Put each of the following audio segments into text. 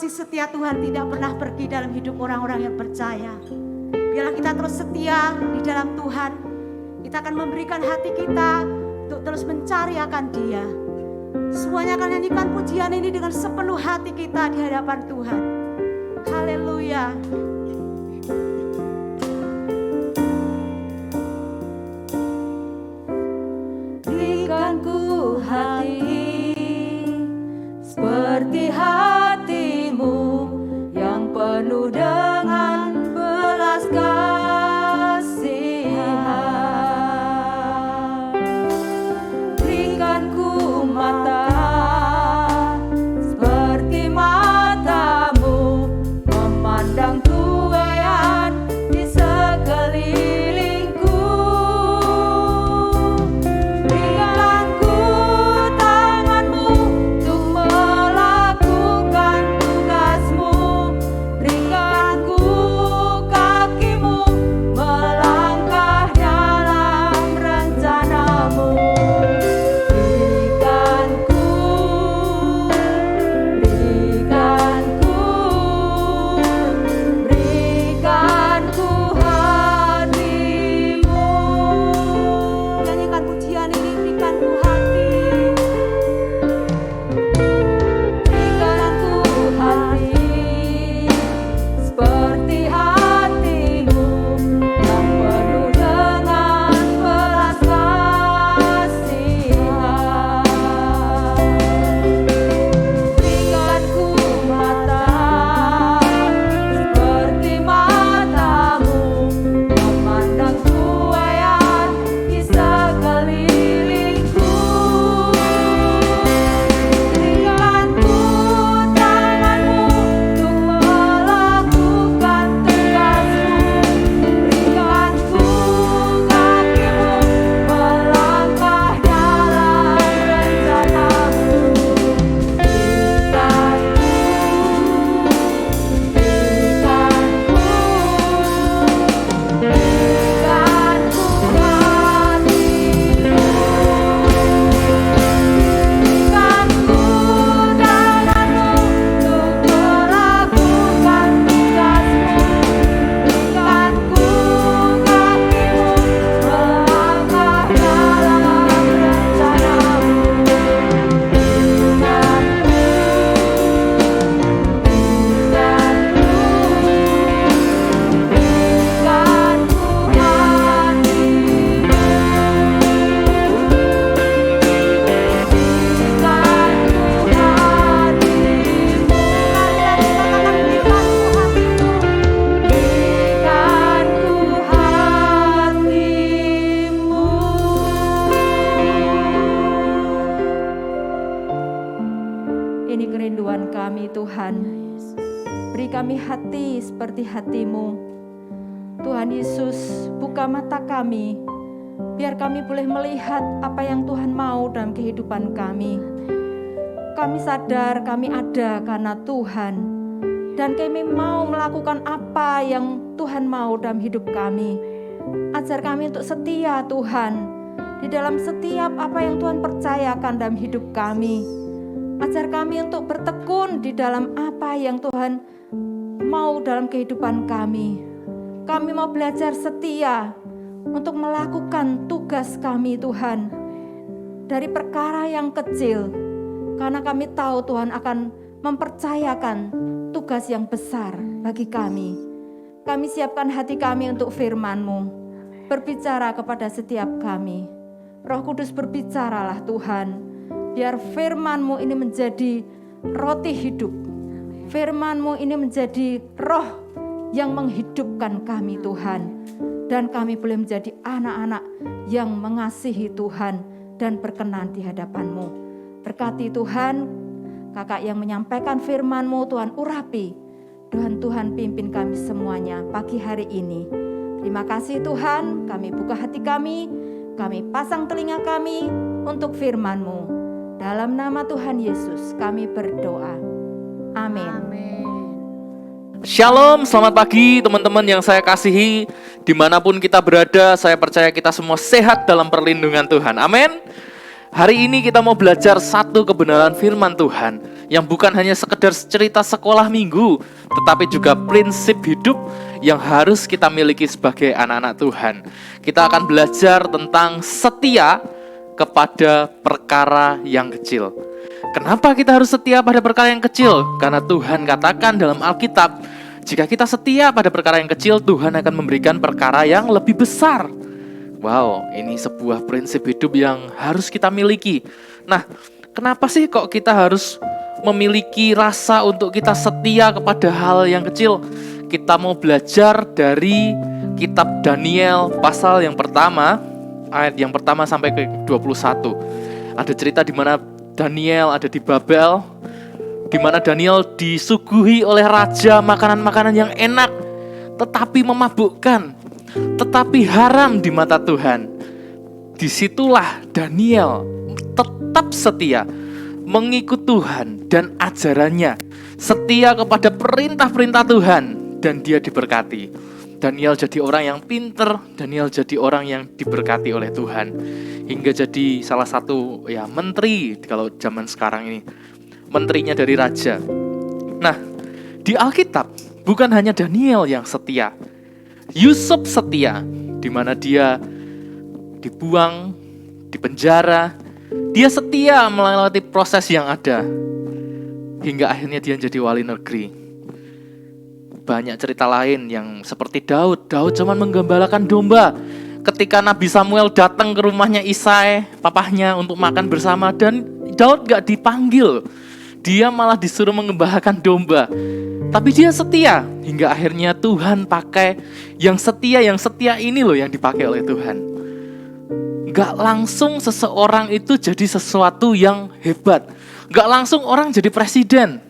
kasih setia Tuhan tidak pernah pergi dalam hidup orang-orang yang percaya. Biarlah kita terus setia di dalam Tuhan. Kita akan memberikan hati kita untuk terus mencari akan Dia. Semuanya akan nyanyikan pujian ini dengan sepenuh hati kita di hadapan Tuhan. Haleluya. Berikan ku hati seperti hati-Mu yang penuh dengan belas kasihan. Berikan ku mata seperti mata-Mu memandang tuaian di sekelilingku. Berikan ku tangan-Mu untuk melakukan tugas-Mu. Berikan ku kaki-Mu melangkah dalam rencana-Mu. Berikan ku hati-Mu. Nyanyikan pujian ini, berikan ku hati. Berikan ku hati seperti hati-Mu yang penuh dengan belas kasihan. Berikan ku mata seperti mata-Mu memandang tuaian di sekelilingku. Berikan ku tangan-Mu untuk melakukan tugas-Mu. Berikan ku kaki-Mu melangkah dalam rencana-Mu. Berikan Ini kerinduan kami Tuhan. Beri kami hati seperti hati-Mu. Tuhan Yesus, buka mata kami, biar kami boleh melihat apa yang Tuhan mau dalam kehidupan kami. Kami sadar kami ada karena Tuhan, dan kami mau melakukan apa yang Tuhan mau dalam hidup kami. Ajar kami untuk setia Tuhan, di dalam setiap apa yang Tuhan percayakan dalam hidup kami. Ajar kami untuk bertekun di dalam apa yang Tuhan mau dalam kehidupan kami. Kami mau belajar setia untuk melakukan tugas kami Tuhan. Dari perkara yang kecil, karena kami tahu Tuhan akan mempercayakan tugas yang besar bagi kami. Kami siapkan hati kami untuk firman-Mu. Berbicara kepada setiap kami. Roh Kudus berbicaralah Tuhan. Biar firman-Mu ini menjadi roti hidup. Firman-Mu ini menjadi roh yang menghidupkan kami Tuhan. Dan kami boleh menjadi anak-anak yang mengasihi Tuhan dan berkenan di hadapan-Mu. Berkati Tuhan, kakak yang menyampaikan firman-Mu Tuhan urapi. Tuhan pimpin kami semuanya pagi hari ini. Terima kasih Tuhan, kami buka hati kami pasang telinga kami untuk firman-Mu. Dalam nama Tuhan Yesus kami berdoa. Amin. Shalom, selamat pagi teman-teman yang saya kasihi. Dimanapun kita berada, saya percaya kita semua sehat dalam perlindungan Tuhan. Amin. Hari ini kita mau belajar satu kebenaran firman Tuhan yang bukan hanya sekedar cerita sekolah minggu, tetapi juga prinsip hidup yang harus kita miliki sebagai anak-anak Tuhan. Kita akan belajar tentang setia kepada perkara yang kecil. Kenapa kita harus setia pada perkara yang kecil? Karena Tuhan katakan dalam Alkitab, jika kita setia pada perkara yang kecil, Tuhan akan memberikan perkara yang lebih besar. Wow, ini sebuah prinsip hidup yang harus kita miliki. Nah, kenapa sih kok kita harus memiliki rasa untuk kita setia kepada hal yang kecil? Kita mau belajar dari kitab Daniel pasal yang pertama, ayat yang pertama sampai ke 21. Ada cerita di mana Daniel ada di Babel, di mana Daniel disuguhi oleh raja makanan-makanan yang enak, tetapi memabukkan, tetapi haram di mata Tuhan. Disitulah Daniel tetap setia, mengikut Tuhan dan ajarannya, setia kepada perintah-perintah Tuhan, dan dia diberkati. Daniel jadi orang yang pinter, Daniel jadi orang yang diberkati oleh Tuhan, hingga jadi salah satu menteri kalau zaman sekarang ini, menterinya dari raja. Nah, di Alkitab bukan hanya Daniel yang setia, Yusuf setia, di mana dia dibuang, dipenjara, dia setia melewati proses yang ada, hingga akhirnya dia jadi wali negeri. Banyak cerita lain yang seperti Daud cuma menggembalakan domba. Ketika Nabi Samuel datang ke rumahnya Isai, papahnya, untuk makan bersama, dan Daud gak dipanggil, dia malah disuruh mengembalakan domba. Tapi dia setia, hingga akhirnya Tuhan pakai yang setia ini loh yang dipakai oleh Tuhan. Gak langsung seseorang itu jadi sesuatu yang hebat, gak langsung orang jadi presiden.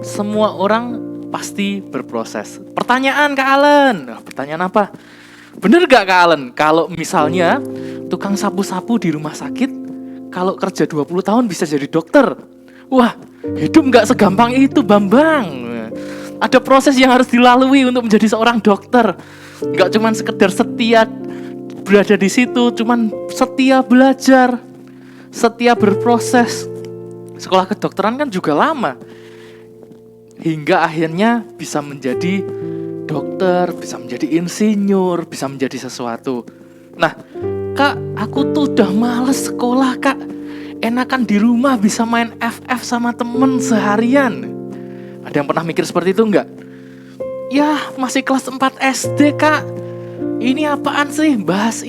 Semua orang pasti berproses. Pertanyaan Kak Allen, pertanyaan apa? Bener gak Kak Allen, kalau misalnya tukang sapu-sapu di rumah sakit, kalau kerja 20 tahun bisa jadi dokter? Wah, hidup gak segampang itu Bambang. Ada proses yang harus dilalui untuk menjadi seorang dokter. Gak cuman sekedar setia berada di situ, cuman setia belajar, setia berproses. Sekolah kedokteran kan juga lama, hingga akhirnya bisa menjadi dokter, bisa menjadi insinyur, bisa menjadi sesuatu. Nah, Kak, aku tuh udah males sekolah, Kak. Enakan di rumah bisa main FF sama temen seharian. Ada yang pernah mikir seperti itu enggak? Ya, masih kelas 4 SD, Kak. Ini apaan sih? Bahas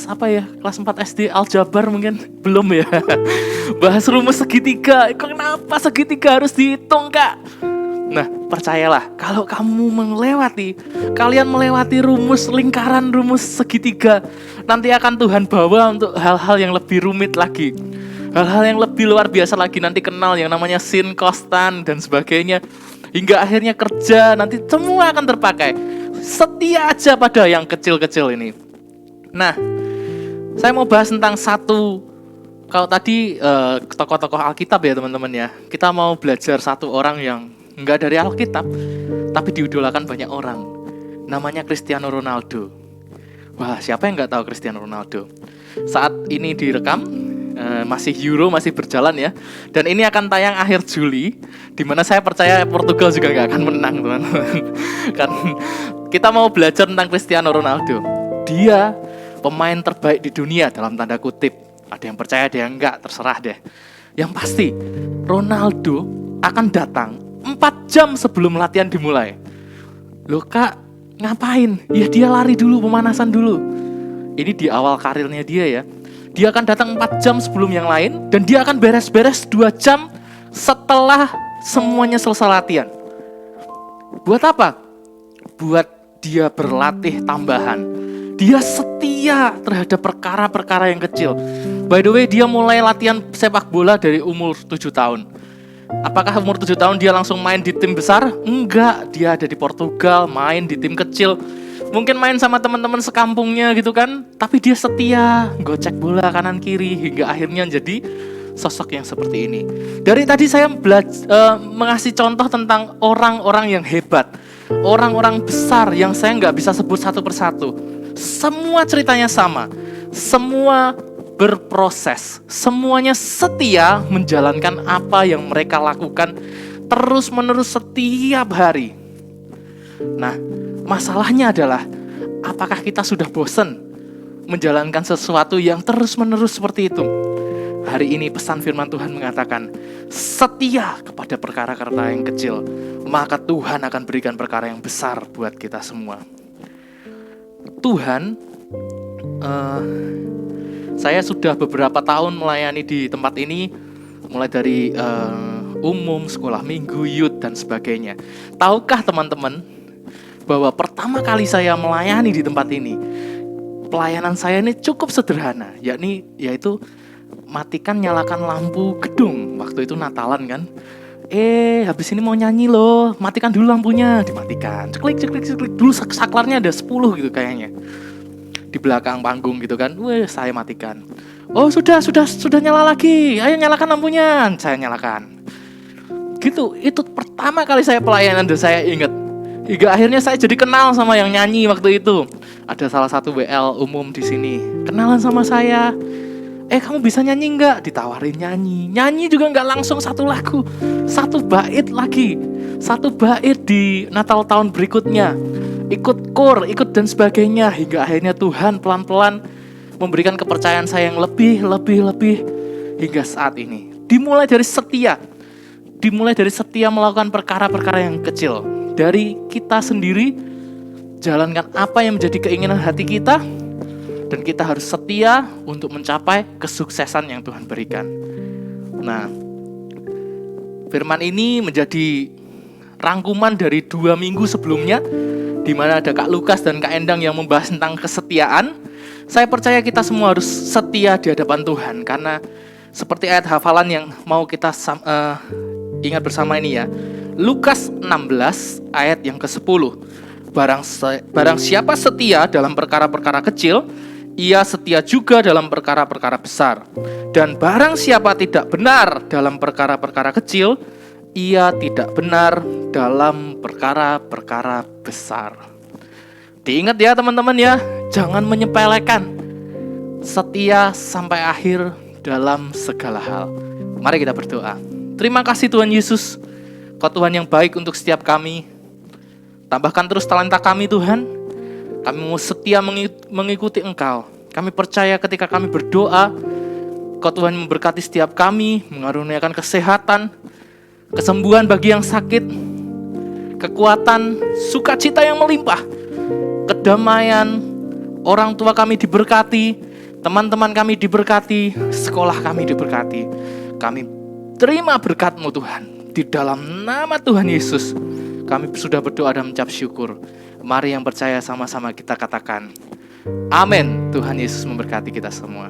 apa ya? Kelas 4 SD aljabar mungkin belum ya. Bahas rumus segitiga. Kenapa segitiga harus dihitung, Kak? Nah, percayalah, kalau kalian melewati rumus lingkaran, rumus segitiga, nanti akan Tuhan bawa untuk hal-hal yang lebih rumit lagi, hal-hal yang lebih luar biasa lagi. Nanti kenal yang namanya sin, cos, tan, dan sebagainya, hingga akhirnya kerja, nanti semua akan terpakai. Setia aja pada yang kecil-kecil ini. Nah, saya mau bahas tentang satu. Kalau tadi tokoh-tokoh Alkitab ya teman-teman ya, kita mau belajar satu orang yang enggak dari Alkitab, tapi diidolakan banyak orang. Namanya Cristiano Ronaldo. Wah, siapa yang enggak tahu Cristiano Ronaldo? Saat ini direkam, masih Euro, masih berjalan ya. Dan ini akan tayang akhir Juli, di mana saya percaya Portugal juga enggak akan menang, teman-teman. Kan kita mau belajar tentang Cristiano Ronaldo. Dia pemain terbaik di dunia dalam tanda kutip. Ada yang percaya, ada yang enggak, terserah deh. Yang pasti, Ronaldo akan datang 4 jam sebelum latihan dimulai. Loh Kak, ngapain? Ya dia lari dulu, pemanasan dulu. Ini di awal karirnya dia ya. Dia akan datang 4 jam sebelum yang lain, dan dia akan beres-beres 2 jam setelah semuanya selesai latihan. Buat apa? Buat dia berlatih tambahan. Dia setia terhadap perkara-perkara yang kecil. By the way, dia mulai latihan sepak bola dari umur 7 tahun. Apakah umur 7 tahun dia langsung main di tim besar? Enggak, dia ada di Portugal, main di tim kecil. Mungkin main sama teman-teman sekampungnya gitu kan. Tapi dia setia, gocek bola kanan kiri, hingga akhirnya jadi sosok yang seperti ini. Dari tadi saya mengasih contoh tentang orang-orang yang hebat, orang-orang besar yang saya nggak bisa sebut satu persatu. Semua ceritanya sama, semua berproses, semuanya setia menjalankan apa yang mereka lakukan terus-menerus setiap hari. Nah, masalahnya adalah apakah kita sudah bosan menjalankan sesuatu yang terus-menerus seperti itu? Hari ini pesan firman Tuhan mengatakan, setia kepada perkara-perkara yang kecil, maka Tuhan akan berikan perkara yang besar buat kita semua. Tuhan, saya sudah beberapa tahun melayani di tempat ini, mulai dari umum, sekolah minggu, youth, dan sebagainya. Tahukah teman-teman bahwa pertama kali saya melayani di tempat ini, pelayanan saya ini cukup sederhana, yaitu matikan nyalakan lampu gedung. Waktu itu Natalan kan, habis ini mau nyanyi loh, matikan dulu lampunya, dimatikan, ceklik. Dulu saklarnya ada 10 gitu kayaknya di belakang panggung gitu kan. Saya matikan. Oh sudah nyala lagi, ayo nyalakan lampunya, saya nyalakan. Gitu, itu pertama kali saya pelayanan dan saya ingat. Hingga akhirnya saya jadi kenal sama yang nyanyi waktu itu. Ada salah satu WL umum di sini, kenalan sama saya. Kamu bisa nyanyi nggak? Ditawarin nyanyi. Nyanyi juga nggak langsung satu lagu, satu bait lagi, satu bait di Natal tahun berikutnya. Ikut kor, ikut dan sebagainya. Hingga akhirnya Tuhan pelan-pelan memberikan kepercayaan saya yang lebih hingga saat ini. Dimulai dari setia melakukan perkara-perkara yang kecil. Dari kita sendiri, jalankan apa yang menjadi keinginan hati kita, dan kita harus setia untuk mencapai kesuksesan yang Tuhan berikan. Nah, firman ini menjadi rangkuman dari 2 minggu sebelumnya, di mana ada Kak Lukas dan Kak Endang yang membahas tentang kesetiaan. Saya percaya kita semua harus setia di hadapan Tuhan, karena seperti ayat hafalan yang mau kita ingat bersama ini ya. Lukas 16 ayat yang ke-10. Barang siapa setia dalam perkara-perkara kecil, ia setia juga dalam perkara-perkara besar. Dan barang siapa tidak benar dalam perkara-perkara kecil, ia tidak benar dalam perkara-perkara besar. Diingat ya teman-teman ya, jangan menyepelekan. Setia sampai akhir dalam segala hal. Mari kita berdoa. Terima kasih Tuhan Yesus, Kau Tuhan yang baik untuk setiap kami. Tambahkan terus talenta kami Tuhan. Kami mau setia mengikuti Engkau. Kami percaya ketika kami berdoa, Kau Tuhan memberkati setiap kami, mengaruniakan kesehatan, kesembuhan bagi yang sakit, kekuatan, sukacita yang melimpah, kedamaian, orang tua kami diberkati, teman-teman kami diberkati, sekolah kami diberkati. Kami terima berkat-Mu Tuhan. Di dalam nama Tuhan Yesus, kami sudah berdoa dan mengucap syukur. Mari yang percaya sama-sama kita katakan, amin. Tuhan Yesus memberkati kita semua.